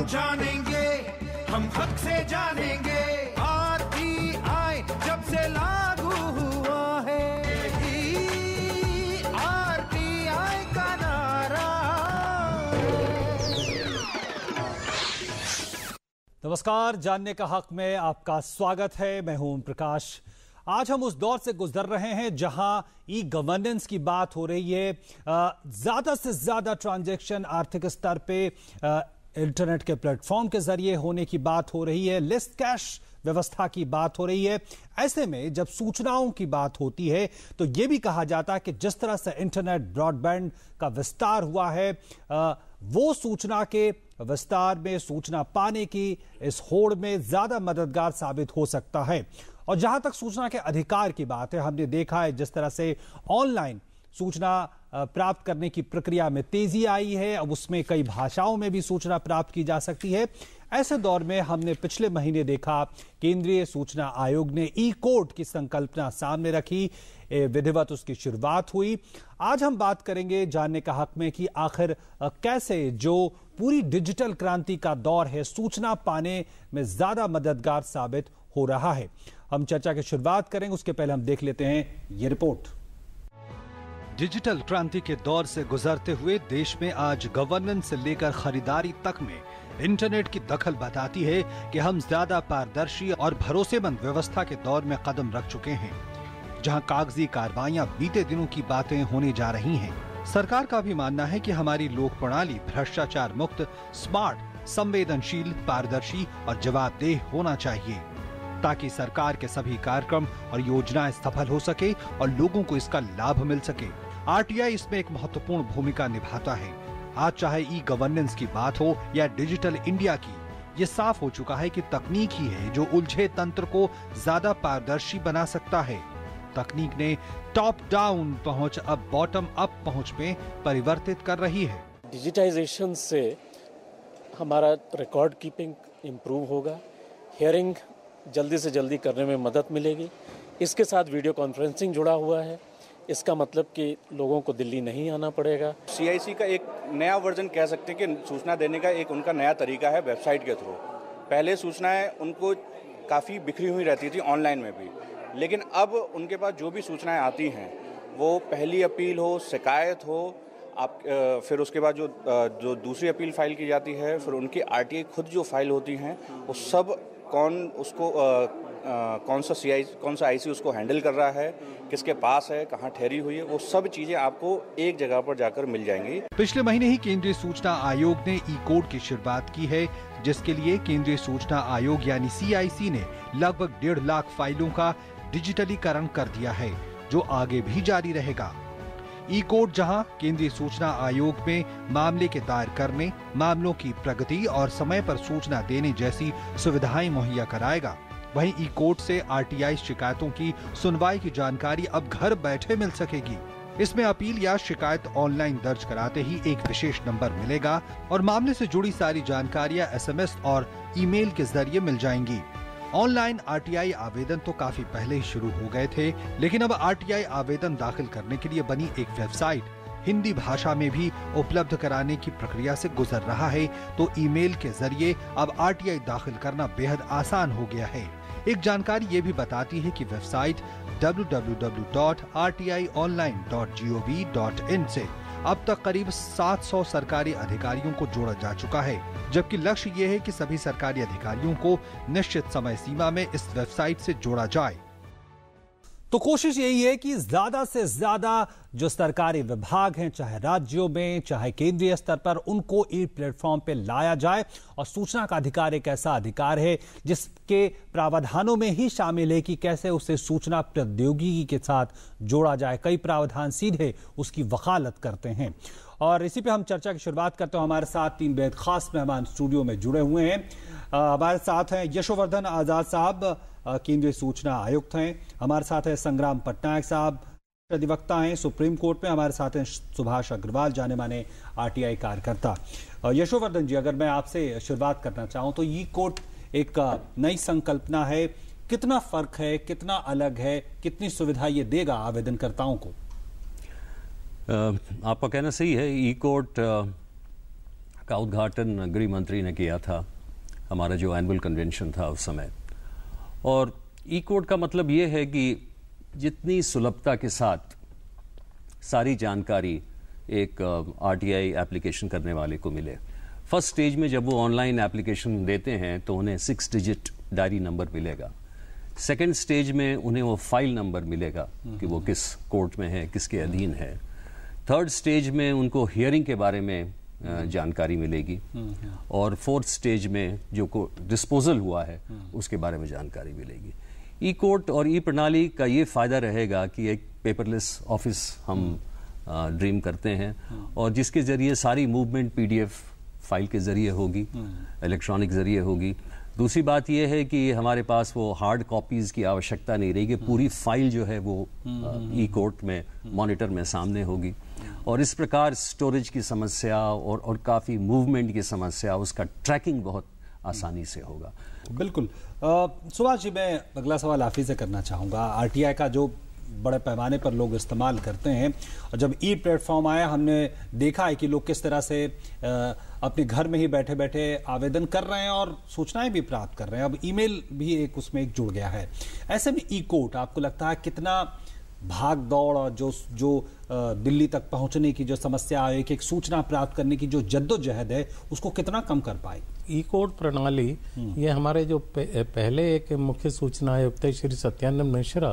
जानेंगे, हम हक से जानेंगे। आरटीआई जब से लागू हुआ है, आरटीआई का नारा। नमस्कार, जानने का हक में आपका स्वागत है। मैं हूं ओम प्रकाश। आज हम उस दौर से गुजर रहे हैं जहां ई गवर्नेंस की बात हो रही है। ज्यादा से ज्यादा ट्रांजैक्शन आर्थिक स्तर पे इंटरनेट के प्लेटफॉर्म के जरिए होने की बात हो रही है। लिस्ट कैश व्यवस्था की बात हो रही है। ऐसे में जब सूचनाओं की बात होती है तो यह भी कहा जाता है कि जिस तरह से इंटरनेट ब्रॉडबैंड का विस्तार हुआ है, वो सूचना के विस्तार में, सूचना पाने की इस होड़ में ज्यादा मददगार साबित हो सकता है। और जहां तक सूचना के अधिकार की बात है, हमने देखा है जिस तरह से ऑनलाइन सूचना प्राप्त करने की प्रक्रिया में तेजी आई है। अब उसमें कई भाषाओं में भी सूचना प्राप्त की जा सकती है। ऐसे दौर में हमने पिछले महीने देखा केंद्रीय सूचना आयोग ने ई कोड की संकल्पना सामने रखी, विधिवत उसकी शुरुआत हुई। आज हम बात करेंगे जानने का हक में कि आखिर कैसे जो पूरी डिजिटल क्रांति का दौर है, सूचना पाने में ज्यादा मददगार साबित हो रहा है। हम चर्चा की शुरुआत करेंगे, उसके पहले हम देख लेते हैं ये रिपोर्ट। डिजिटल क्रांति के दौर से गुजरते हुए देश में आज गवर्नेंस से लेकर खरीदारी तक में इंटरनेट की दखल बताती है कि हम ज्यादा पारदर्शी और भरोसेमंद व्यवस्था के दौर में कदम रख चुके हैं, जहां कागजी कार्रवाइयां बीते दिनों की बातें होने जा रही हैं। सरकार का भी मानना है कि हमारी लोक प्रणाली भ्रष्टाचार मुक्त, स्मार्ट, संवेदनशील, पारदर्शी और जवाबदेह होना चाहिए, ताकि सरकार के सभी कार्यक्रम और योजनाएं सफल हो सके और लोगों को इसका लाभ मिल सके। आरटीआई इसमें एक महत्वपूर्ण भूमिका निभाता है। आज चाहे ई गवर्नेंस की बात हो या डिजिटल इंडिया की, ये साफ हो चुका है कि तकनीक ही है जो उलझे तंत्र को ज्यादा पारदर्शी बना सकता है। तकनीक ने टॉप डाउन पहुंच अब बॉटम अप पहुंच में परिवर्तित कर रही है। डिजिटाइजेशन से हमारा रिकॉर्ड कीपिंग इम्प्रूव होगा, हियरिंग जल्दी से जल्दी करने में मदद मिलेगी। इसके साथ वीडियो कॉन्फ्रेंसिंग जुड़ा हुआ है। इसका मतलब कि लोगों को दिल्ली नहीं आना पड़ेगा। CIC का एक नया वर्जन कह सकते हैं कि सूचना देने का एक उनका नया तरीका है वेबसाइट के थ्रू। पहले सूचनाएं उनको काफ़ी बिखरी हुई रहती थी ऑनलाइन में भी, लेकिन अब उनके पास जो भी सूचनाएं आती हैं वो पहली अपील हो, शिकायत हो, आप फिर उसके बाद जो दूसरी अपील फाइल की जाती है, फिर उनकी RTI खुद जो फाइल होती हैं, वो सब कौन सा IC उसको हैंडल कर रहा है, किसके पास है, कहाँ ठहरी हुई है, वो सब चीजें आपको एक जगह पर जाकर मिल जाएंगी। पिछले महीने ही केंद्रीय सूचना आयोग ने ई कोड की शुरुआत की है, जिसके लिए केंद्रीय सूचना आयोग यानी CIC ने लगभग 1.5 लाख फाइलों का डिजिटलीकरण कर दिया है, जो आगे भी जारी रहेगा। ई कोड जहां केंद्रीय सूचना आयोग में मामले के दायर करने, मामलों की प्रगति और समय पर सूचना देने जैसी सुविधाएं मुहैया कराएगा, वहीं ई कोड से RTI शिकायतों की सुनवाई की जानकारी अब घर बैठे मिल सकेगी। इसमें अपील या शिकायत ऑनलाइन दर्ज कराते ही एक विशेष नंबर मिलेगा और मामले से जुड़ी सारी जानकारियां SMS और ईमेल के जरिए मिल जाएंगी। ऑनलाइन RTI आवेदन तो काफी पहले ही शुरू हो गए थे, लेकिन अब RTI आवेदन दाखिल करने के लिए बनी एक वेबसाइट हिंदी भाषा में भी उपलब्ध कराने की प्रक्रिया से गुजर रहा है, तो ईमेल के जरिए अब RTI दाखिल करना बेहद आसान हो गया है। एक जानकारी ये भी बताती है कि वेबसाइट www.rtionline.gov.in से अब तक करीब 700 सरकारी अधिकारियों को जोड़ा जा चुका है, जबकि लक्ष्य ये है कि सभी सरकारी अधिकारियों को निश्चित समय सीमा में इस वेबसाइट से जोड़ा जाए। तो कोशिश यही है कि ज्यादा से ज्यादा जो सरकारी विभाग हैं, चाहे राज्यों में चाहे केंद्रीय स्तर पर, उनको ई प्लेटफॉर्म पे लाया जाए। और सूचना का अधिकार एक ऐसा अधिकार है जिसके प्रावधानों में ही शामिल है कि कैसे उसे सूचना प्रौद्योगिकी के साथ जोड़ा जाए। कई प्रावधान सीधे उसकी वकालत करते हैं। और इसी पे हम चर्चा की शुरुआत करते हैं। हमारे साथ 3 बेहद खास मेहमान स्टूडियो में जुड़े हुए हैं। हमारे साथ हैं यशोवर्धन आजाद साहब, केंद्रीय सूचना आयुक्त हैं। हमारे साथ है संग्राम पटनायक साहब, अधिवक्ता हैं सुप्रीम कोर्ट में। हमारे साथ हैं सुभाष अग्रवाल, जाने माने RTI कार्यकर्ता। यशोवर्धन जी, अगर मैं आपसे शुरुआत करना चाहूं तो ई कोड एक नई संकल्पना है, कितना फर्क है, कितना अलग है, कितनी सुविधा ये देगा आवेदनकर्ताओं को? आपका कहना सही है। ई कोर्ट का उद्घाटन गृह मंत्री ने किया था, हमारा जो एनुअल कन्वेंशन था उस समय। और ई कोड का मतलब ये है कि जितनी सुलभता के साथ सारी जानकारी एक आरटीआई एप्लीकेशन करने वाले को मिले। फर्स्ट स्टेज में जब वो ऑनलाइन एप्लीकेशन देते हैं तो उन्हें 6 डिजिट डायरी नंबर मिलेगा। सेकेंड स्टेज में उन्हें वो फाइल नंबर मिलेगा कि वो किस कोर्ट में है, किसके अधीन है। थर्ड स्टेज में उनको हियरिंग के बारे में जानकारी मिलेगी और फोर्थ स्टेज में जो डिस्पोजल हुआ है उसके बारे में जानकारी मिलेगी। ई कोर्ट और ई प्रणाली का ये फायदा रहेगा कि एक पेपरलेस ऑफिस हम ड्रीम करते हैं और जिसके जरिए सारी मूवमेंट पीडीएफ फाइल के जरिए होगी, इलेक्ट्रॉनिक जरिए होगी। दूसरी बात यह है कि हमारे पास वो हार्ड कॉपीज की आवश्यकता नहीं रहेगी, पूरी फाइल जो है वो ई कोर्ट में मॉनिटर में सामने होगी और इस प्रकार स्टोरेज की समस्या और काफ़ी मूवमेंट की समस्या, उसका ट्रैकिंग बहुत आसानी से होगा। बिल्कुल। सुभाष जी, मैं अगला सवाल आप ही से करना चाहूँगा। आरटीआई का जो बड़े पैमाने पर लोग इस्तेमाल करते हैं और जब ई प्लेटफॉर्म आया हमने देखा है कि लोग किस तरह से अपने घर में ही बैठे बैठे आवेदन कर रहे हैं और सूचनाएं भी प्राप्त कर रहे हैं। अब ईमेल भी एक उसमें एक जुड़ गया है। ऐसे में ई कोर्ट आपको लगता है कितना भाग दौड़ और जो दिल्ली तक पहुंचने की जो समस्या है, एक सूचना प्राप्त करने की जो जद्दोजहद है, उसको कितना कम कर पाएगी? ई कोर्ट प्रणाली ये हमारे जो पहले एक मुख्य सूचना आयुक्त श्री सत्यानंद मिश्रा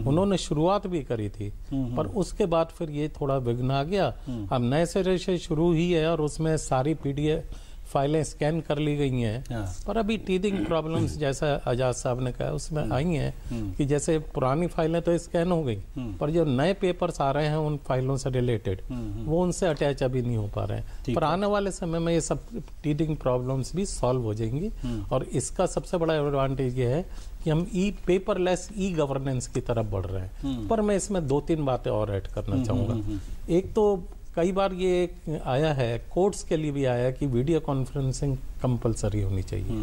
उन्होंने शुरुआत भी करी थी, पर उसके बाद फिर ये थोड़ा विघ्न आ गया। अब नए सिरे से शुरू ही है और उसमें सारी पीडीएफ फाइलें स्कैन कर ली गई हैं, पर अभी टीथिंग प्रॉब्लम्स जैसा आजाद साहब ने कहा उसमें आई हैं कि जैसे पुरानी फाइलें तो स्कैन हो गई, पर जो नए पेपर्स आ रहे हैं उन फाइलों से रिलेटेड वो उनसे अटैच अभी नहीं हो पा रहे हैं। पर आने वाले समय में ये सब टीथिंग प्रॉब्लम्स भी सॉल्व हो जाएंगी और इसका सबसे बड़ा एडवांटेज ये है कि हम पेपरलेस ई गवर्नेंस की तरफ बढ़ रहे हैं। पर मैं इसमें 2-3 बातें और ऐड करना चाहूंगा। एक तो कई बार ये आया है, कोर्ट्स के लिए भी आया है कि वीडियो कॉन्फ्रेंसिंग कंपलसरी होनी चाहिए।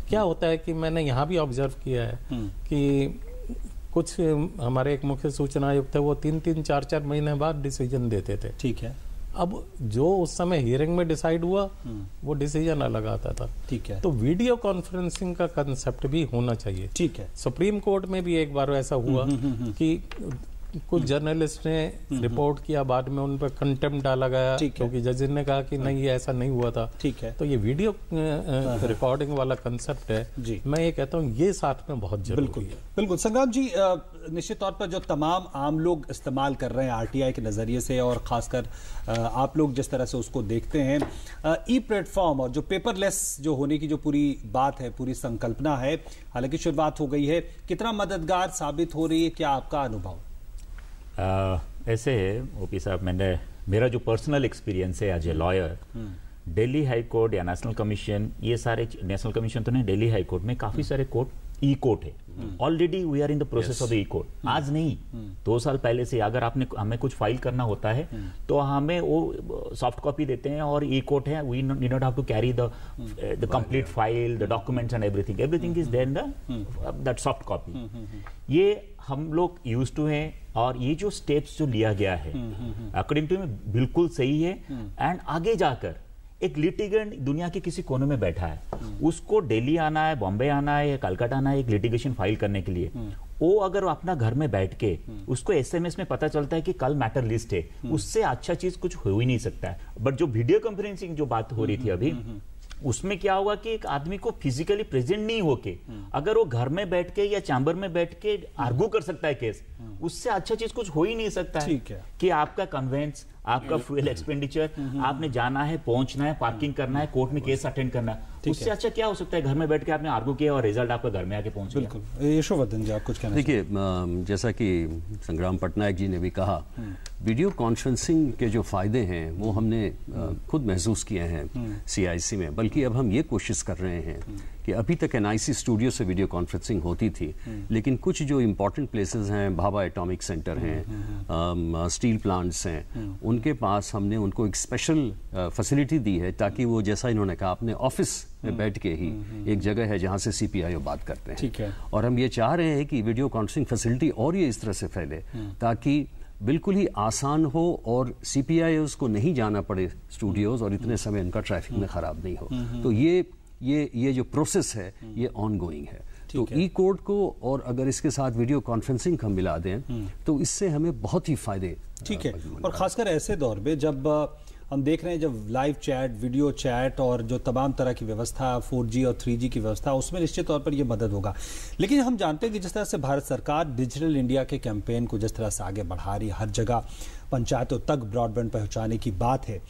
क्या होता है कि मैंने यहाँ भी ऑब्जर्व किया है कि कुछ हमारे एक मुख्य सूचना आयुक्त है, वो 3-3, 4-4 महीने बाद डिसीजन देते थे। ठीक है। अब जो उस समय हियरिंग में डिसाइड हुआ वो डिसीजन अलग आता था। ठीक है। तो वीडियो कॉन्फ्रेंसिंग का कंसेप्ट भी होना चाहिए। ठीक है। सुप्रीम कोर्ट में भी एक बार ऐसा हुआ कि कुछ जर्नलिस्ट ने रिपोर्ट किया, बाद में उन पर कंटेम्प्ट डाला गया क्योंकि जज ने कहा कि नहीं ये ऐसा नहीं हुआ था। ठीक है। तो ये वीडियो रिकॉर्डिंग वाला कंसेप्ट है, मैं ये कहता हूँ ये साथ में बहुत जरूरी है। बिल्कुल। संग्राम जी, निश्चित तौर पर जो तमाम आम लोग इस्तेमाल कर रहे हैं आरटीआई के नजरिए से और खासकर आप लोग जिस तरह से उसको देखते हैं, ई प्लेटफॉर्म और जो पेपरलेस जो होने की जो पूरी बात है, पूरी संकल्पना है, हालांकि शुरुआत हो गई है, कितना मददगार साबित हो रही है? क्या आपका अनुभव? ऐसे है ओपी साहब, मेरा जो पर्सनल एक्सपीरियंस है as a lawyer, Delhi high court या नेशनल कमीशन, ये सारे नेशनल कमीशन तो नहीं, दिल्ली हाई कोर्ट में काफी सारे कोर्ट ई कोर्ट है। Already we are in the process of the e court. आज नहीं, 2 साल पहले से अगर हमें कुछ फाइल करना होता है तो हमें वो सॉफ्ट कॉपी देते हैं और ई कोर्ट है, we need not have to carry the complete file, the documents and everything is there in that soft copy. ये हम लोग यूज टू हैं और ये जो स्टेप्स जो लिया गया है अकॉर्डिंग टू मी बिल्कुल सही है। एंड आगे जाकर एक लिटिगेंट दुनिया के किसी कोने में बैठा है, उसको दिल्ली आना है, बॉम्बे आना है या कलकत्ता आना है एक लिटिगेशन फाइल करने के लिए, वो अगर अपना घर में बैठ के उसको एसएमएस में पता चलता है कि कल मैटर लिस्ट है, उससे अच्छा चीज कुछ हो ही नहीं सकता है। बट जो वीडियो कॉन्फ्रेंसिंग जो बात हो रही थी अभी, उसमें क्या हुआ कि एक आदमी को फिजिकली प्रेजेंट नहीं होके अगर वो घर में बैठ के या चैम्बर में बैठ के आर्गू कर सकता है केस, उससे अच्छा चीज कुछ हो ही नहीं सकता है कि आपका कन्वेंस, आपका फ्यूल एक्सपेंडिचर, आपने जाना है, पहुंचना है, पार्किंग करना है, कोर्ट में केस अटेंड करना है, उससे अच्छा क्या हो सकता है? घर में बैठ के आपने आर्गू किया और रिजल्ट आपका घर में आके पहुंच गया। बिल्कुल। यशोवर्धन जी, आप कुछ कहना? देखिए, जैसा कि संग्राम पटनायक जी ने भी कहा, वीडियो कॉन्फ्रेंसिंग के जो फायदे हैं वो हमने खुद महसूस किए हैं सीआईसी में, बल्कि अब हम ये कोशिश कर रहे हैं कि अभी तक एनआईसी स्टूडियो से वीडियो कॉन्फ्रेंसिंग होती थी, लेकिन कुछ जो इम्पोर्टेंट प्लेसेस हैं, भाभा एटॉमिक सेंटर हैं, स्टील प्लांट्स हैं, उनके पास हमने उनको एक स्पेशल फैसिलिटी दी है ताकि वो, जैसा इन्होंने कहा, अपने ऑफिस में बैठ के ही एक जगह है जहां से सीपीआईओ बात करते हैं। ठीक है। और हम ये चाह रहे हैं कि वीडियो कॉन्फ्रेंसिंग फैसिलिटी और ये इस तरह से फैले ताकि बिल्कुल ही आसान हो और CPIOs को नहीं जाना पड़े स्टूडियोज और इतने समय इनका ट्रैफिक में खराब नहीं हो। तो ये जो प्रोसेस है ये ऑन गोइंग है। तो ई-कोर्ट को और अगर इसके साथ वीडियो कॉन्फ्रेंसिंग हम मिला दें तो इससे हमें बहुत ही फायदे। ठीक है, और खासकर ऐसे दौर में जब हम देख रहे हैं जब लाइव चैट, वीडियो चैट और जो तमाम तरह की व्यवस्था 4G और 3G की व्यवस्था, उसमें निश्चित तौर पर यह मदद होगा। लेकिन हम जानते हैं कि जिस तरह से भारत सरकार डिजिटल इंडिया के कैंपेन को जिस तरह से आगे बढ़ा रही है, हर जगह पंचायतों तक ब्रॉडबैंड पहुंचाने की बात है,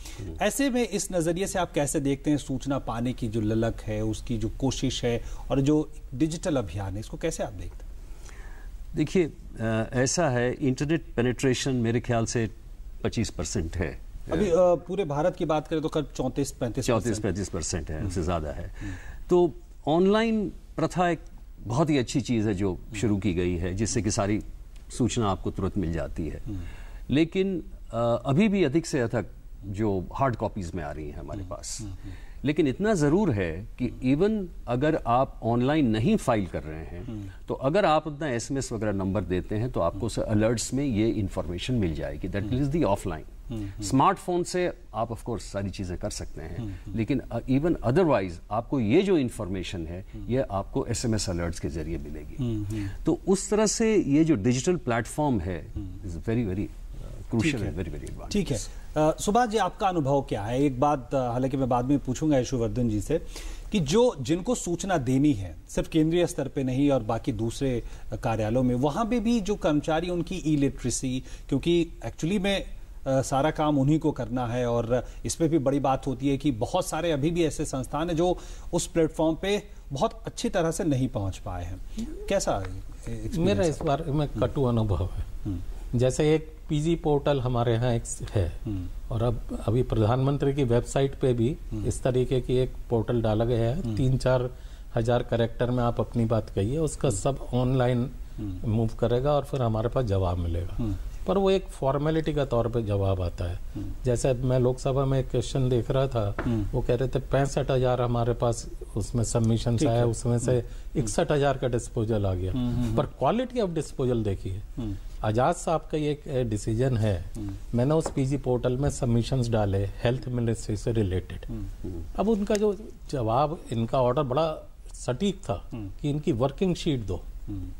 ऐसे में इस नज़रिए से आप कैसे देखते हैं सूचना पाने की जो ललक है, उसकी जो कोशिश है और जो डिजिटल अभियान है, इसको कैसे आप देखते हैं? देखिए, ऐसा है, इंटरनेट पेनिट्रेशन मेरे ख्याल से 25% है। अभी पूरे भारत की बात करें तो करीब 34-35% है, उससे ज़्यादा है। तो ऑनलाइन प्रथा एक बहुत ही अच्छी चीज़ है जो शुरू की गई है, जिससे कि सारी सूचना आपको तुरंत मिल जाती है। लेकिन अभी भी अधिक से अधिक जो हार्ड कॉपीज़ में आ रही हैं हमारे पास। लेकिन इतना ज़रूर है कि इवन अगर आप ऑनलाइन नहीं फाइल कर रहे हैं तो अगर आप अपना SMS वगैरह नंबर देते हैं तो आपको अलर्ट्स में ये इंफॉर्मेशन मिल जाएगी। That is the offline. Smartphone से आप ऑफ कोर्स सारी चीज़ें कर सकते हैं, लेकिन इवन अदरवाइज आपको ये जो इंफॉर्मेशन है ये आपको SMS अलर्ट्स के जरिए मिलेगी। तो उस तरह से ये जो डिजिटल प्लेटफॉर्म है is very very crucial and very very advance. ठीक है, सुभाष जी, आपका अनुभव क्या है? एक बात हालांकि मैं बाद में पूछूंगा यशोवर्धन जी से कि जिनको सूचना देनी है सिर्फ केंद्रीय स्तर पे नहीं और बाकी दूसरे कार्यालयों में, वहां पे भी जो कर्मचारी उनकी इलिटरेसी, क्योंकि एक्चुअली में सारा काम उन्हीं को करना है और इसमें भी बड़ी बात होती है कि बहुत सारे अभी भी ऐसे संस्थान हैं जो उस प्लेटफॉर्म पे बहुत अच्छी तरह से नहीं पहुंच पाए हैं। कैसा मेरा इस बार में कटु अनुभव है। जैसे एक PG पोर्टल हमारे यहाँ एक है और अब अभी प्रधानमंत्री की वेबसाइट पे भी इस तरीके की एक पोर्टल डाला गया है। 3-4 हजार कैरेक्टर में आप अपनी बात कहिए, उसका सब ऑनलाइन मूव करेगा और फिर हमारे पास जवाब मिलेगा। पर वो एक फॉर्मेलिटी का तौर पे जवाब आता है। जैसे मैं लोकसभा में एक क्वेश्चन देख रहा था, वो कह रहे थे 65,000 हमारे पास उसमें सबमिशन आया, उसमें से 61,000 का डिस्पोजल आ गया। पर क्वालिटी ऑफ डिस्पोजल देखिए, आजाद साहब का ये एक डिसीजन है। मैंने उस PG पोर्टल में सबमिशंस डाले हेल्थ मिनिस्ट्री से रिलेटेड। अब उनका जो जवाब, इनका ऑर्डर बड़ा सटीक था कि इनकी वर्किंग शीट दो,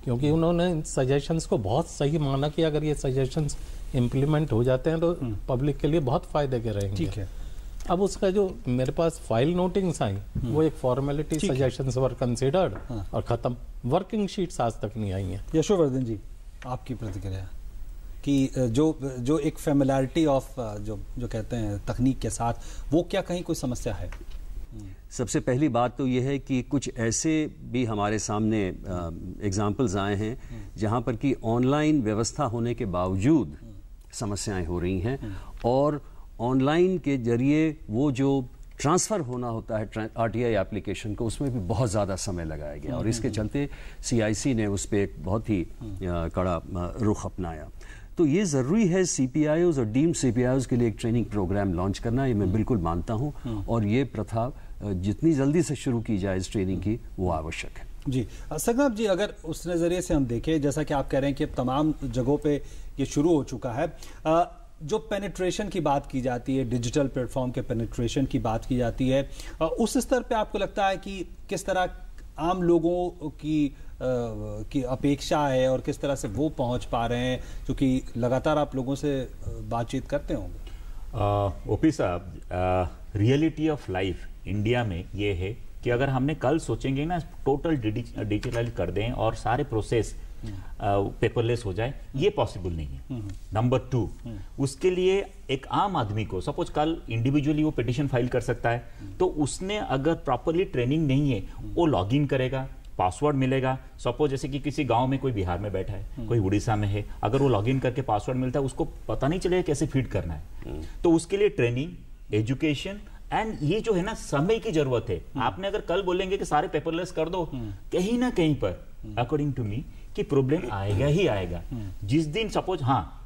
क्योंकि उन्होंने सजेशंस को बहुत सही माना कि अगर ये सजेशंस इम्प्लीमेंट हो जाते हैं तो पब्लिक के लिए बहुत फायदे के रहेंगे। ठीक है। अब उसका जो मेरे पास फाइल नोटिंग्स आई, वो एक फॉर्मेलिटी, सजेशंस वर कंसिडर्ड और खत्म। वर्किंग शीट्स आज तक नहीं आई हैं। यशोवर्धन जी, आपकी प्रतिक्रिया कि जो एक फेमिलियरिटी ऑफ जो कहते हैं तकनीक के साथ, वो क्या कहीं कोई समस्या है? सबसे पहली बात तो यह है कि कुछ ऐसे भी हमारे सामने एग्जाम्पल्स आए हैं जहां पर कि ऑनलाइन व्यवस्था होने के बावजूद समस्याएं हो रही हैं और ऑनलाइन के जरिए वो जो ट्रांसफ़र होना होता है RTI एप्लीकेशन को, उसमें भी बहुत ज़्यादा समय लगाया गया और इसके चलते CIC ने उस पर एक बहुत ही कड़ा रुख अपनाया। तो ये ज़रूरी है CPIOs और डीम्ड CPIOs के लिए एक ट्रेनिंग प्रोग्राम लॉन्च करना, ये मैं बिल्कुल मानता हूँ और ये प्रथा जितनी जल्दी से शुरू की जाए इस ट्रेनिंग की, वो आवश्यक है। जी संग्राम जी, अगर उस नज़रिए से हम देखें, जैसा कि आप कह रहे हैं कि अब तमाम जगहों पे ये शुरू हो चुका है, जो पेनिट्रेशन की बात की जाती है, डिजिटल प्लेटफॉर्म के पेनिट्रेशन की बात की जाती है, उस स्तर पे आपको लगता है कि किस तरह आम लोगों की अपेक्षा है और किस तरह से वो पहुंच पा रहे हैं, क्योंकि लगातार आप लोगों से बातचीत करते होंगे? ओपी साहब, रियलिटी ऑफ लाइफ इंडिया में ये है कि अगर हमने कल सोचेंगे ना टोटल डिजिटलाइज कर दें और सारे प्रोसेस पेपरलेस हो जाए, ये पॉसिबल नहीं है। नंबर 2, उसके लिए एक आम आदमी को सपोज कल इंडिविजुअली वो पिटिशन फाइल कर सकता है, तो उसने अगर प्रॉपरली ट्रेनिंग नहीं है, वो लॉग इन करेगा, पासवर्ड मिलेगा। सपोज जैसे कि किसी गांव में कोई बिहार में बैठा है, कोई उड़ीसा में है, अगर वो लॉग इन करके पासवर्ड मिलता है, उसको पता नहीं चलेगा कैसे फीड करना है। तो उसके लिए ट्रेनिंग, एजुकेशन एंड ये जो है ना समय की जरूरत है। आपने अगर कल बोलेंगे कि सारे पेपरलेस कर दो, कहीं ना कहीं पर अकॉर्डिंग टू मी कि प्रॉब्लम आएगा ही आएगा। जिस दिन सपोज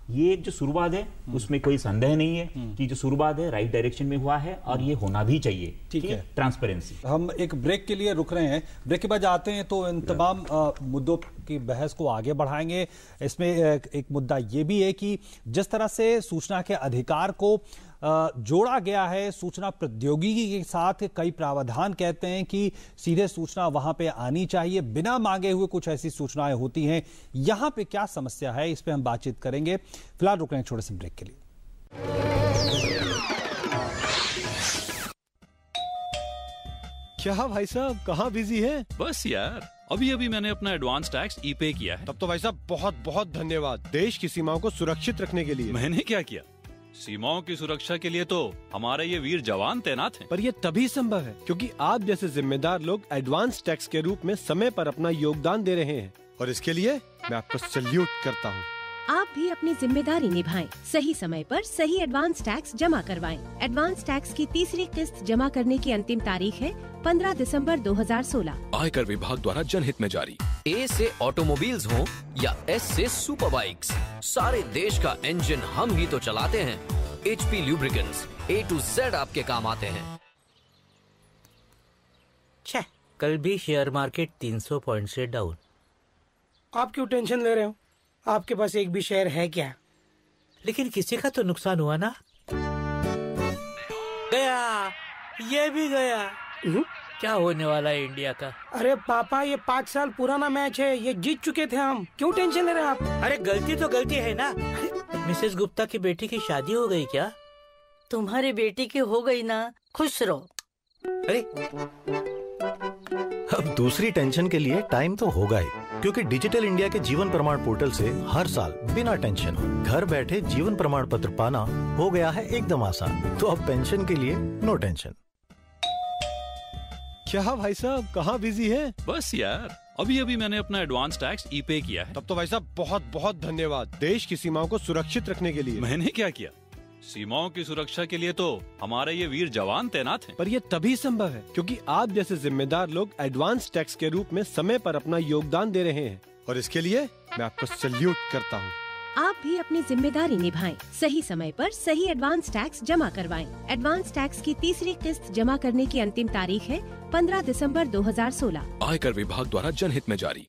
ये एक जो शुरुआत है उसमें कोई संदेह नहीं है कि जो शुरुआत है राइट डायरेक्शन में हुआ है और ये होना भी चाहिए। ठीक है, ट्रांसपेरेंसी। हम एक ब्रेक के लिए रुक रहे हैं, ब्रेक के बाद आते हैं तो इन तमाम मुद्दों की बहस को आगे बढ़ाएंगे। इसमें एक मुद्दा ये भी है कि जिस तरह से सूचना के अधिकार को जोड़ा गया है सूचना प्रौद्योगिकी के साथ, कई प्रावधान कहते हैं कि सीधे सूचना वहां पे आनी चाहिए, बिना मांगे हुए कुछ ऐसी सूचनाएं होती हैं। यहां पे क्या समस्या है, इस पे हम बातचीत करेंगे। फिलहाल रुक रहे हैं छोटे से ब्रेक के लिए। क्या भाई साहब कहाँ बिजी है? बस यार अभी अभी मैंने अपना एडवांस टैक्स ई-पे किया है। तब तो भाई साहब बहुत बहुत धन्यवाद, देश की सीमाओं को सुरक्षित रखने के लिए। मैंने क्या किया? सीमाओं की सुरक्षा के लिए तो हमारे ये वीर जवान तैनात हैं। पर ये तभी संभव है क्योंकि आप जैसे जिम्मेदार लोग एडवांस टैक्स के रूप में समय पर अपना योगदान दे रहे हैं, और इसके लिए मैं आपको सैल्यूट करता हूँ। आप भी अपनी जिम्मेदारी निभाएं, सही समय पर सही एडवांस टैक्स जमा करवाएं। एडवांस टैक्स की तीसरी किस्त जमा करने की अंतिम तारीख है 15 दिसंबर 2016। आयकर विभाग द्वारा जनहित में जारी। ए से ऑटोमोबाइल्स हो या एस से सुपर बाइक्स, सारे देश का इंजन हम ही तो चलाते हैं। HP lubricants A to Z आपके काम आते हैं। छह, कल भी शेयर मार्केट 300 पॉइंट से डाउन। आप क्यों टेंशन ले रहे हो? आपके पास एक भी शेयर है क्या? लेकिन किसी का तो नुकसान हुआ ना। गया, ये भी गया। क्या होने वाला है इंडिया का? अरे पापा, ये 5 साल पुराना मैच है, ये जीत चुके थे हम। क्यों टेंशन ले रहे हैं आप? अरे गलती तो गलती है ना। मिसेस गुप्ता की बेटी की शादी हो गई क्या? तुम्हारी बेटी की हो गई ना, खुश रहो। अरे अब दूसरी टेंशन के लिए टाइम तो होगा ही, क्योंकि डिजिटल इंडिया के जीवन प्रमाण पोर्टल से हर साल बिना टेंशन घर बैठे जीवन प्रमाण पत्र पाना हो गया है एकदम आसान। तो अब पेंशन के लिए नो टेंशन। क्या भाई साहब कहाँ बिजी है? बस यार अभी अभी मैंने अपना एडवांस टैक्स ई-पे किया है। तब तो भाई साहब बहुत बहुत धन्यवाद, देश की सीमाओं को सुरक्षित रखने के लिए। मैंने क्या किया? सीमाओं की सुरक्षा के लिए तो हमारे ये वीर जवान तैनात हैं। पर ये तभी संभव है क्योंकि आप जैसे जिम्मेदार लोग एडवांस टैक्स के रूप में समय पर अपना योगदान दे रहे हैं, और इसके लिए मैं आपको सैल्यूट करता हूँ। आप भी अपनी जिम्मेदारी निभाएं, सही समय पर सही एडवांस टैक्स जमा करवाएं। एडवांस टैक्स की तीसरी किस्त जमा करने की अंतिम तारीख है 15 दिसंबर 2016। आयकर विभाग द्वारा जनहित में जारी।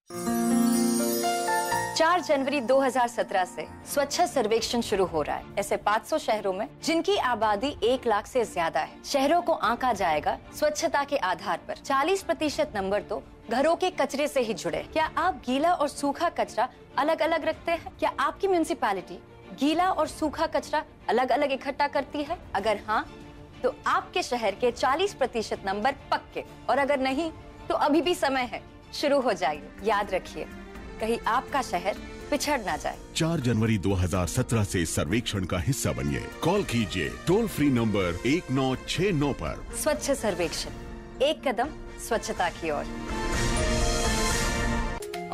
4 जनवरी 2017 से स्वच्छ सर्वेक्षण शुरू हो रहा है। ऐसे 500 शहरों में जिनकी आबादी 1 लाख से ज्यादा है, शहरों को आंका जाएगा स्वच्छता के आधार पर। 40% नंबर तो घरों के कचरे से ही जुड़े। क्या आप गीला और सूखा कचरा अलग अलग रखते हैं? क्या आपकी म्युनिसिपैलिटी गीला और सूखा कचरा अलग अलग इकट्ठा करती है? अगर हाँ, तो आपके शहर के 40% नंबर पक्के, और अगर नहीं तो अभी भी समय है, शुरू हो जाइए। याद रखिए, कहीं आपका शहर पिछड़ ना जाए। 4 जनवरी 2017 से सर्वेक्षण का हिस्सा बनिए। कॉल कीजिए टोल फ्री नंबर 1969 पर। स्वच्छ सर्वेक्षण, एक कदम स्वच्छता की ओर।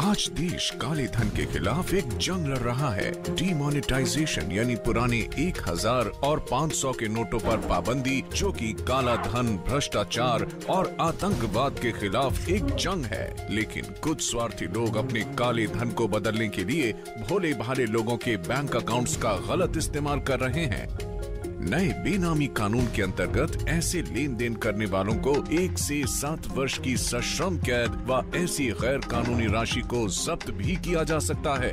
आज देश काले धन के खिलाफ एक जंग लड़ रहा है। डीमोनेटाइजेशन यानी पुराने 1000 और 500 के नोटों पर पाबंदी, जो कि काला धन, भ्रष्टाचार और आतंकवाद के खिलाफ एक जंग है। लेकिन कुछ स्वार्थी लोग अपने काले धन को बदलने के लिए भोले भाले लोगों के बैंक अकाउंट्स का गलत इस्तेमाल कर रहे हैं। नए बेनामी कानून के अंतर्गत ऐसे लेन देन करने वालों को 1 से 7 वर्ष की सश्रम कैद व ऐसी गैर कानूनी राशि को जब्त भी किया जा सकता है।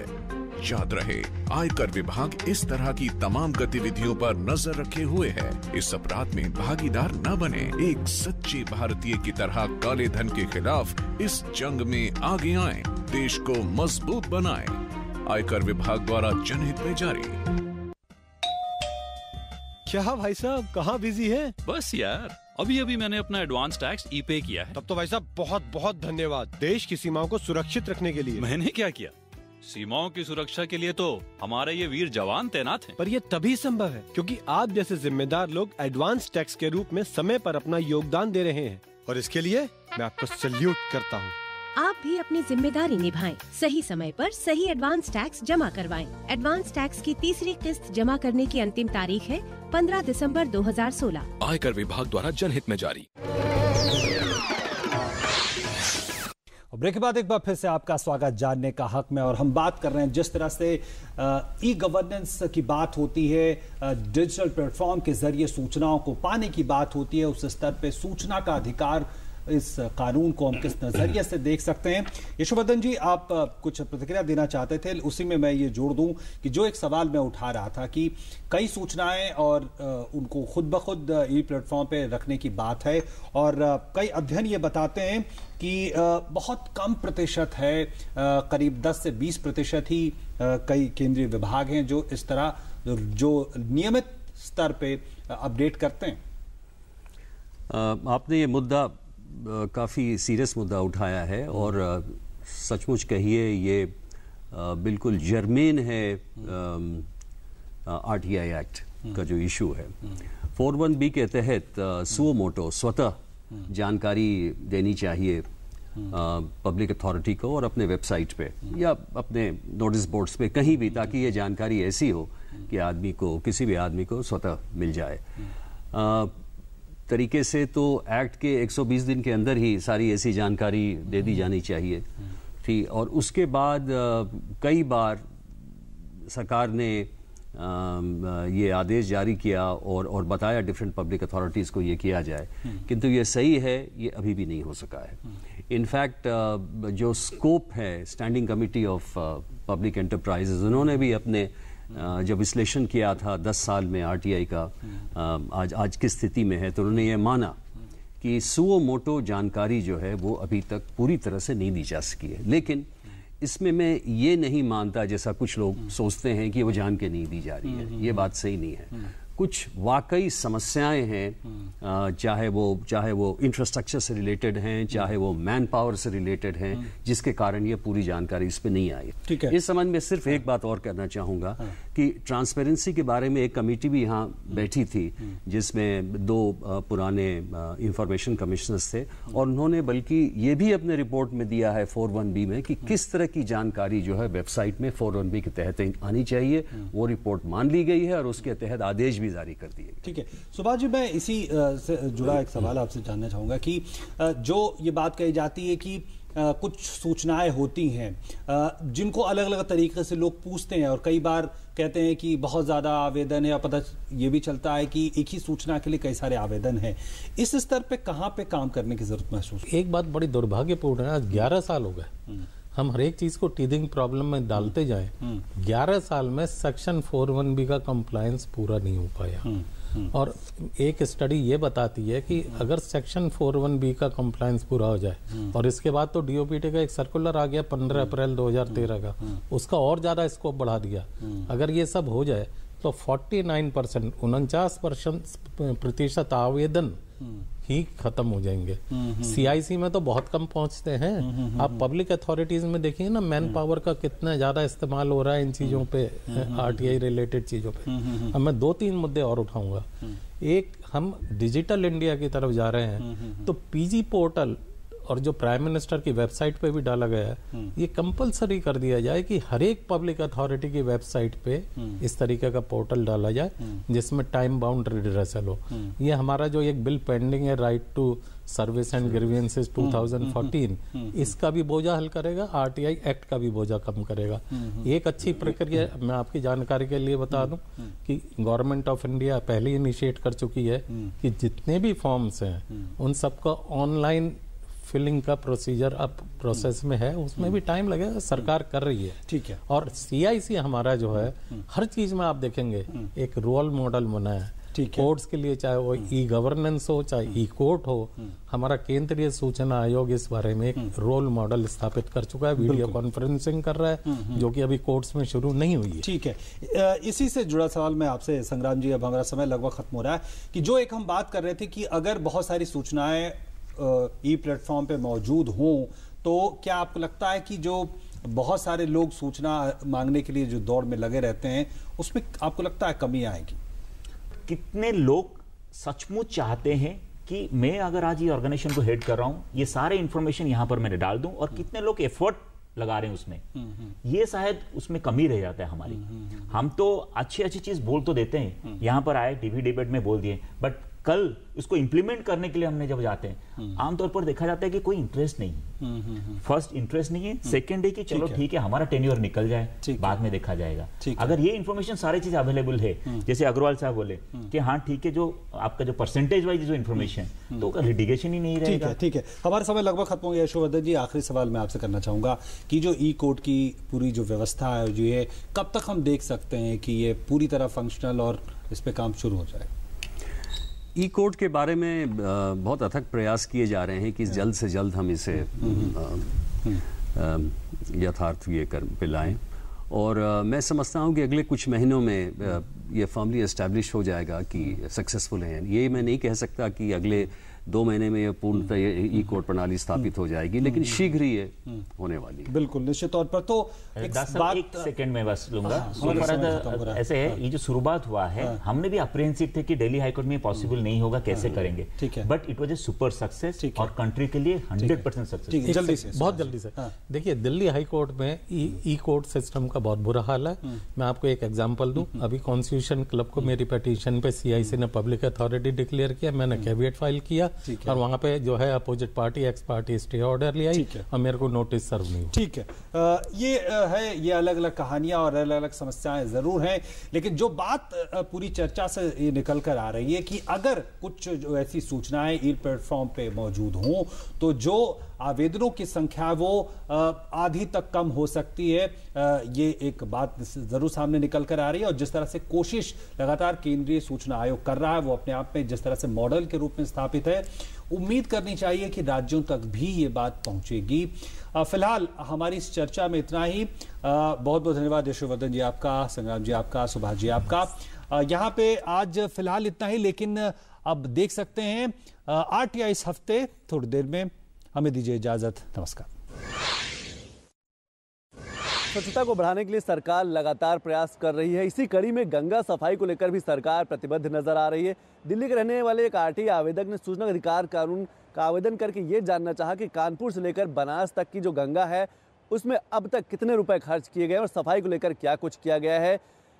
याद रहे, आयकर विभाग इस तरह की तमाम गतिविधियों पर नजर रखे हुए है। इस अपराध में भागीदार न बने। एक सच्चे भारतीय की तरह काले धन के खिलाफ इस जंग में आगे आएं, देश को मजबूत बनाएं। आयकर विभाग द्वारा जनहित में जारी। क्या भाई साहब कहाँ बिजी है? बस यार अभी अभी मैंने अपना एडवांस टैक्स ई-पे किया है। तब तो भाई साहब बहुत बहुत धन्यवाद, देश की सीमाओं को सुरक्षित रखने के लिए। मैंने क्या किया? सीमाओं की सुरक्षा के लिए तो हमारे ये वीर जवान तैनात हैं। पर ये तभी संभव है क्योंकि आप जैसे जिम्मेदार लोग एडवांस टैक्स के रूप में समय पर अपना योगदान दे रहे हैं, और इसके लिए मैं आपको सैल्यूट करता हूँ। आप भी अपनी जिम्मेदारी निभाएं, सही समय पर सही एडवांस टैक्स जमा करवाएं। एडवांस टैक्स की तीसरी किस्त जमा करने की अंतिम तारीख है 15 दिसंबर 2016। आयकर विभाग द्वारा जनहित में जारी। और ब्रेक के बाद एक बार फिर से आपका स्वागत जानने का हक में। और हम बात कर रहे हैं जिस तरह से ई गवर्नेंस की बात होती है, डिजिटल प्लेटफॉर्म के जरिए सूचनाओं को पाने की बात होती है, उस स्तर पे सूचना का अधिकार, इस कानून को हम किस नजरिए से देख सकते हैं। यशोवर्धन जी, आप कुछ प्रतिक्रिया देना चाहते थे, उसी में मैं ये जोड़ दूं कि जो एक सवाल मैं उठा रहा था कि कई सूचनाएं और उनको खुद ब खुद ई प्लेटफॉर्म पे रखने की बात है, और कई अध्ययन ये बताते हैं कि बहुत कम प्रतिशत है, करीब 10 से 20% ही कई केंद्रीय विभाग हैं जो इस तरह जो नियमित स्तर पे अपडेट करते हैं। आपने ये मुद्दा काफ़ी सीरियस मुद्दा उठाया है और सचमुच कहिए ये बिल्कुल जर्मेन है आरटीआई एक्ट का जो इशू है। 41B के तहत सुओ मोटो स्वतः जानकारी देनी चाहिए पब्लिक अथॉरिटी को और अपने वेबसाइट पे या अपने नोटिस बोर्ड्स पे कहीं भी, ताकि ये जानकारी ऐसी हो कि आदमी को, किसी भी आदमी को स्वतः मिल जाए। तरीके से तो एक्ट के 120 दिन के अंदर ही सारी ऐसी जानकारी दे दी जानी चाहिए थी। और उसके बाद कई बार सरकार ने ये आदेश जारी किया और बताया डिफरेंट पब्लिक अथॉरिटीज़ को ये किया जाए, किंतु ये सही है, ये अभी भी नहीं हो सका है। इनफैक्ट जो स्कोप है standing committee of public enterprises, उन्होंने भी अपने जब विश्लेषण किया था 10 साल में आरटीआई का आज की स्थिति में है, तो उन्होंने ये माना कि सुओ मोटो जानकारी जो है वो अभी तक पूरी तरह से नहीं दी जा सकी है। लेकिन इसमें मैं ये नहीं मानता, जैसा कुछ लोग सोचते हैं, कि वो जान के नहीं दी जा रही है। ये बात सही नहीं है। कुछ वाकई समस्याएं हैं, चाहे वो इंफ्रास्ट्रक्चर से रिलेटेड हैं, चाहे वो मैन पावर से रिलेटेड हैं, जिसके कारण ये पूरी जानकारी इस पे नहीं आई। ठीक है। इस संबंध में सिर्फ एक बात और कहना चाहूंगा कि ट्रांसपेरेंसी के बारे में एक कमेटी भी यहाँ बैठी थी, जिसमें 2 पुराने इंफॉर्मेशन कमिश्नर्स थे, और उन्होंने बल्कि ये भी अपने रिपोर्ट में दिया है 41B में कि किस तरह की जानकारी जो है वेबसाइट में 41B के तहत आनी चाहिए। वो रिपोर्ट मान ली गई है और उसके तहत आदेश जारी कर दिए। ठीक है सुभाष जी, मैं इसी से जुड़ा एक सवाल आपसे जानना चाहूंगा कि जो ये बात कही जाती है कि कुछ सूचनाएं होती हैं जिनको अलग अलग तरीके से लोग पूछते हैं, और कई बार कहते हैं कि बहुत ज्यादा आवेदन है, और पता ये भी चलता है कि एक ही सूचना के लिए कई सारे आवेदन हैं। इस स्तर पे कहां पे काम करने की जरूरत महसूस? एक बात बड़ी दुर्भाग्यपूर्ण है, आज 11 साल हो गए हम हर एक चीज को टीदिंग प्रॉब्लम में डालते जाएं। 11 साल में सेक्शन 41B का कंप्लायंस पूरा नहीं हो पाया। और एक स्टडी ये बताती है कि अगर सेक्शन 41B का कंप्लायंस पूरा हो जाए, और इसके बाद तो डीओपीटी का एक सर्कुलर आ गया 15 अप्रैल 2013 का, उसका और ज्यादा स्कोप बढ़ा दिया। अगर ये सब हो जाए तो 49%, 49% आवेदन ही खत्म हो जाएंगे। सीआईसी में तो बहुत कम पहुंचते हैं। आप पब्लिक अथॉरिटीज में देखिए ना, मैन पावर का कितना ज्यादा इस्तेमाल हो रहा है इन चीजों पे, आरटीआई रिलेटेड चीजों पे। अब मैं 2-3 मुद्दे और उठाऊंगा। एक, हम डिजिटल इंडिया की तरफ जा रहे हैं, तो पीजी पोर्टल और जो प्राइम मिनिस्टर की वेबसाइट पे भी डाला गया है, ये कंपलसरी कर दिया जाए कि हर एक पब्लिक अथॉरिटी की वेबसाइट पे इस तरीके का पोर्टल डाला जाए जिसमें टाइम बाउंड रिड्रेसल हो। ये हमारा जो एक बिल पेंडिंग है, right to service and grievances 2014, इसका भी बोझा हल करेगा, आरटीआई एक्ट का भी बोझा कम करेगा। एक अच्छी प्रक्रिया मैं आपकी जानकारी के लिए बता दूं कि गवर्नमेंट ऑफ इंडिया पहले इनिशिएट कर चुकी है कि जितने भी फॉर्म्स हैं उन सबका ऑनलाइन फिलिंग का प्रोसीजर अब प्रोसेस में है, उसमें भी टाइम लगेगा, सरकार कर रही है। ठीक है। और सीआईसी हमारा जो है हर चीज में आप देखेंगे एक रोल मॉडल बना है। कोर्ट्स के लिए, चाहे वो ई गवर्नेंस हो, चाहे ई कोर्ट हो, हमारा केंद्रीय सूचना आयोग इस बारे में एक रोल मॉडल स्थापित कर चुका है। वीडियो कॉन्फ्रेंसिंग कर रहा है, जो कि अभी कोर्ट्स में शुरू नहीं हुई है। ठीक है। इसी से जुड़ा सवाल मैं आपसे, संग्राम जी, अब हमारा समय लगभग खत्म हो रहा है, कि जो एक हम बात कर रहे थे कि अगर बहुत सारी सूचनाएं ई प्लेटफॉर्म पे मौजूद हों, तो क्या आपको लगता है कि जो बहुत सारे लोग सूचना मांगने के लिए जो दौड़ में लगे रहते हैं, उसमें आपको लगता है कमी आएगी? कितने लोग सचमुच चाहते हैं कि मैं अगर आज ये ऑर्गेनाइजेशन को हेड कर रहा हूं, ये सारे इंफॉर्मेशन यहां पर मैंने डाल दूं, और कितने लोग एफर्ट लगा रहे हैं उसमें, ये शायद उसमें कमी रह जाता है हमारी। हम तो अच्छी अच्छी चीज बोल तो देते हैं, यहां पर आए टीवी डिबेट में बोल दिए, बट कल उसको इम्प्लीमेंट करने के लिए हमने जब जाते हैं, आमतौर पर देखा जाता है कि कोई इंटरेस्ट नहीं है। फर्स्ट इंटरेस्ट नहीं है, सेकंड है कि चलो ठीक है हमारा टेन्योर निकल जाए, बाद में देखा जाएगा। अगर ये इन्फॉर्मेशन सारी चीज अवेलेबल है, जैसे अग्रवाल साहब बोले कि हाँ ठीक है, जो आपका जो परसेंटेज वाइज जो इन्फॉर्मेशन, तो लिटिगेशन ही नहीं रहेगा। ठीक है, हमारा समय लगभग खत्म हो गया। यशोवर्धन जी, आखिरी सवाल मैं आपसे करना चाहूंगा कि जो ई कोर्ट की पूरी जो व्यवस्था है, जो ये कब तक हम देख सकते हैं कि ये पूरी तरह फंक्शनल और इस पे काम शुरू हो जाए? ई कोर्ट के बारे में बहुत अथक प्रयास किए जा रहे हैं कि जल्द से जल्द हम इसे यथार्थ ये कर पिलाएं, और मैं समझता हूं कि अगले कुछ महीनों में ये फर्मली एस्टैब्लिश हो जाएगा कि सक्सेसफुल है। ये मैं नहीं कह सकता कि अगले 2 महीने में ये पूर्णतः ई कोर्ट प्रणाली स्थापित हो जाएगी, लेकिन शीघ्र ही ये होने वाली है। बिल्कुल, निश्चित तौर पर। तो एक सेकंड में बस लूंगा। ऐसे है, ये जो शुरुआत हुआ है, हमने भी अप्रेहेंसिव थे कि दिल्ली हाईकोर्ट में पॉसिबल नहीं होगा, कैसे करेंगे, but it was a super success और कंट्री के लिए 100% सक्सेस। जल्दी से, बहुत जल्दी से। देखिए, दिल्ली हाईकोर्ट में ई कोर्ट सिस्टम का बहुत बुरा हाल है। मैं आपको एक एग्जांपल दूं। अभी कॉन्स्टिट्यूशन क्लब को मेरी पिटीशन पे सीआईसी ने पब्लिक अथॉरिटी डिक्लेयर किया, मैंने कैविएट फाइल किया, और वहां पे जो है opposite party x party stay order ले आई और मेरे को नोटिस सर्व नहीं। ठीक है, ये अलग अलग कहानियां और अलग अलग समस्याएं जरूर हैं, लेकिन जो बात पूरी चर्चा से ये निकल कर आ रही है कि अगर कुछ जो ऐसी सूचनाएं ई प्लेटफॉर्म पे मौजूद हों, तो जो आवेदनों की संख्या वो आधी तक कम हो सकती है। ये एक बात जरूर सामने निकल कर आ रही है, और जिस तरह से कोशिश लगातार केंद्रीय सूचना आयोग कर रहा है, वो अपने आप में जिस तरह से मॉडल के रूप में स्थापित है, उम्मीद करनी चाहिए कि राज्यों तक भी ये बात पहुंचेगी। फिलहाल हमारी इस चर्चा में इतना ही। बहुत बहुत धन्यवाद यशोवर्धन जी आपका, संग्राम जी आपका, सुभाष जी आपका। यहाँ पे आज फिलहाल इतना ही, लेकिन अब देख सकते हैं RTI इस हफ्ते थोड़ी देर में। हमें दीजिए इजाजत, नमस्कार। स्वच्छता को बढ़ाने के लिए सरकार लगातार प्रयास कर रही है। इसी कड़ी में गंगा सफाई को लेकर भी सरकार प्रतिबद्ध नजर आ रही है। दिल्ली के रहने वाले एक RTI आवेदक ने सूचना अधिकार कानून का आवेदन करके ये जानना चाहा कि कानपुर से लेकर बनास तक की जो गंगा है, उसमें अब तक कितने रुपए खर्च किए गए और सफाई को लेकर क्या कुछ किया गया है।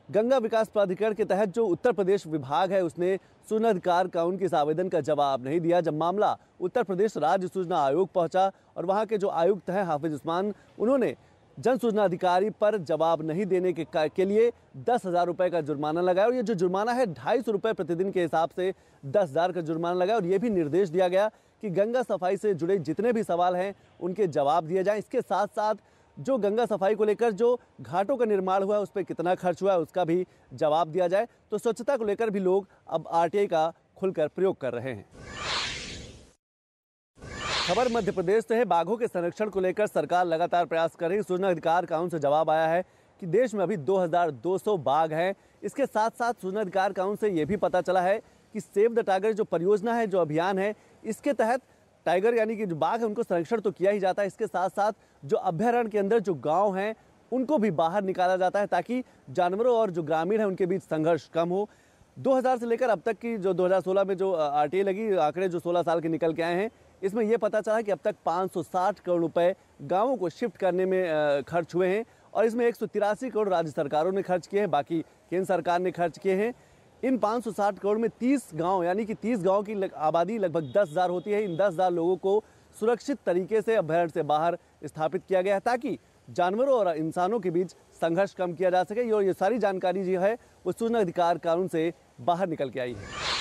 गंगा विकास प्राधिकरण के तहत जो उत्तर प्रदेश विभाग है, उसने सूचना अधिकार कानून के इस आवेदन का जवाब नहीं दिया। जब मामला उत्तर प्रदेश राज्य सूचना आयोग पहुंचा और वहां के जो आयुक्त हैं हाफिज उस्मान, उन्होंने जन सूचना अधिकारी पर जवाब नहीं देने के लिए 10,000 रुपये का जुर्माना लगाया, और ये जो जुर्माना है 250 रुपये प्रतिदिन के हिसाब से 10,000 का जुर्माना लगाया। और ये भी निर्देश दिया गया कि गंगा सफाई से जुड़े जितने भी सवाल हैं उनके जवाब दिए जाएं। इसके साथ साथ जो गंगा सफाई को लेकर जो घाटों का निर्माण हुआ है, उस पर कितना खर्च हुआ है, उसका भी जवाब दिया जाए। तो स्वच्छता को लेकर भी लोग अब RTI का खुलकर प्रयोग कर रहे हैं। खबर मध्य प्रदेश से है। बाघों के संरक्षण को लेकर सरकार लगातार प्रयास कर रही है। सूचना अधिकार कानून से जवाब आया है कि देश में अभी 2200 बाघ हैं। इसके साथ साथ सूचना अधिकार कानून से ये भी पता चला है कि सेव द टाइगर जो परियोजना है, जो अभियान है, इसके तहत टाइगर यानी कि जो बाघ है उनको संरक्षण तो किया ही जाता है। इसके साथ साथ जो अभ्यारण्य के अंदर जो गाँव हैं उनको भी बाहर निकाला जाता है, ताकि जानवरों और जो ग्रामीण है उनके बीच संघर्ष कम हो। 2000 से लेकर अब तक की जो 2016 में जो RTI लगी, आंकड़े जो 16 साल के निकल के आए हैं, इसमें यह पता चला कि अब तक 560 करोड़ रुपए गांवों को शिफ्ट करने में खर्च हुए हैं, और इसमें 183 करोड़ राज्य सरकारों ने खर्च किए हैं, बाकी केंद्र सरकार ने खर्च किए हैं। इन 560 करोड़ में 30 गांव यानी कि 30 गांव की आबादी लगभग 10,000 होती है। इन 10,000 लोगों को सुरक्षित तरीके से अभ्यारण्य से बाहर स्थापित किया गया है, ताकि जानवरों और इंसानों के बीच संघर्ष कम किया जा सके। और ये सारी जानकारी जो है वो सूचना अधिकार कानून से बाहर निकल के आई है।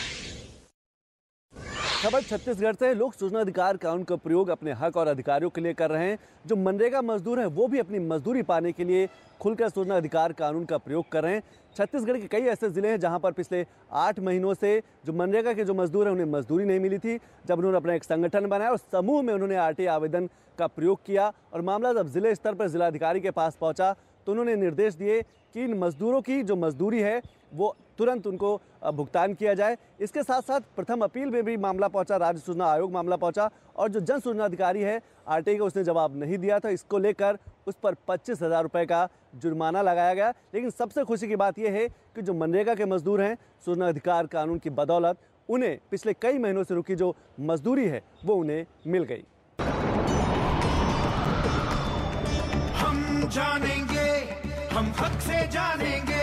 खबर छत्तीसगढ़ से। लोग सूचना अधिकार कानून का प्रयोग अपने हक और अधिकारों के लिए कर रहे हैं। जो मनरेगा मजदूर हैं वो भी अपनी मजदूरी पाने के लिए खुलकर सूचना अधिकार कानून का प्रयोग कर रहे हैं। छत्तीसगढ़ के कई ऐसे जिले हैं जहां पर पिछले 8 महीनों से जो मनरेगा के जो मजदूर हैं उन्हें मजदूरी नहीं मिली थी। जब उन्होंने अपना एक संगठन बनाया और समूह में उन्होंने RTI आवेदन का प्रयोग किया, और मामला जब जिले स्तर पर जिलाधिकारी के पास पहुंचा तो उन्होंने निर्देश दिए कि इन मजदूरों की जो मजदूरी है वो तुरंत उनको भुगतान किया जाए। इसके साथ साथ प्रथम अपील में भी मामला पहुंचा, राज्य सूचना आयोग मामला पहुंचा, और जो जन सूचना अधिकारी है RTI का, उसने जवाब नहीं दिया था। इसको लेकर उस पर 25,000 रुपये का जुर्माना लगाया गया। लेकिन सबसे खुशी की बात यह है कि जो मनरेगा के मजदूर हैं, सूचना अधिकार कानून की बदौलत उन्हें पिछले कई महीनों से रुकी जो मजदूरी है वो उन्हें मिल गई। हम जानेंगे, हम हक से जानेंगे,